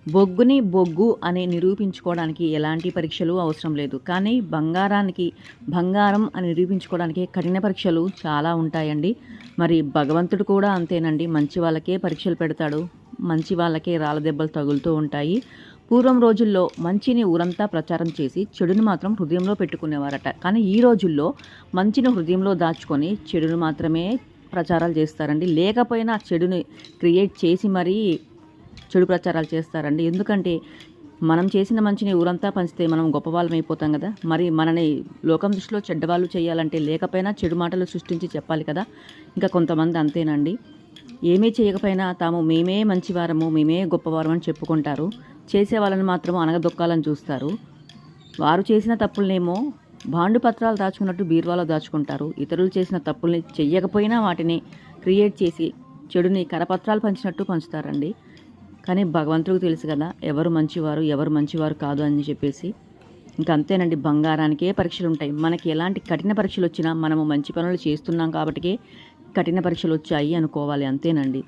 బొగ్గుని బొగ్గు అని నిరూపించుకోవడానికి ఎలాంటి పరీక్షలు అవసరం లేదు. కానీ బంగారం అని నిరూపించుకోవడానికి కఠిన పరీక్షలు చాలా ఉంటాయండి. మరి భగవంతుడు కూడా అంతేనండి. మంచి వాళ్ళకే పరీక్షలు పెడతాడు. మంచి వాళ్ళకే రాళ్ళ దెబ్బలు తగులుతూ ఉంటాయి. పూర్వం రోజుల్లో మంచిని ఊరంతా ప్రచారం చేసి చెడుని మాత్రం హృదయంలో పెట్టుకునేవారట. కానీ ఈ రోజుల్లో మంచిని హృదయంలో దాచుకొని చెడుని మాత్రమే ప్రచారాలు చేస్తారండి. లేకపోయినా చెడుని క్రియేట్ చేసి మరీ చెడు ప్రచారాలు చేస్తారండి. ఎందుకంటే మనం చేసిన మంచిని ఊరంతా పంచితే మనం గొప్పవాళ్ళం అయిపోతాం కదా. మరి మనని లోకం దృష్టిలో చెడ్డవాళ్ళు చేయాలంటే లేకపోయినా చెడు మాటలు సృష్టించి చెప్పాలి కదా. ఇంకా కొంతమంది అంతేనండి. ఏమీ చేయకపోయినా తాము మేమే మంచివారము, మేమే గొప్పవారం అని చెప్పుకుంటారు. చేసే వాళ్ళని మాత్రం అనగదొక్కాలని చూస్తారు. వారు చేసిన తప్పులనేమో బాండు పత్రాలు దాచుకున్నట్టు బీరువాలో దాచుకుంటారు. ఇతరులు చేసిన తప్పుల్ని చెయ్యకపోయినా వాటిని క్రియేట్ చేసి చెడుని కరపత్రాలు పంచినట్టు పంచుతారండి. కానీ భగవంతుడికి తెలుసు కదా ఎవరు మంచివారు కాదు అని చెప్పేసి. ఇంకా అంతేనండి. బంగారానికే పరీక్షలు ఉంటాయి. మనకి ఎలాంటి కఠిన పరీక్షలు వచ్చినా మనము మంచి పనులు చేస్తున్నాం కాబట్టికే కఠిన పరీక్షలు వచ్చాయి అనుకోవాలి. అంతేనండి.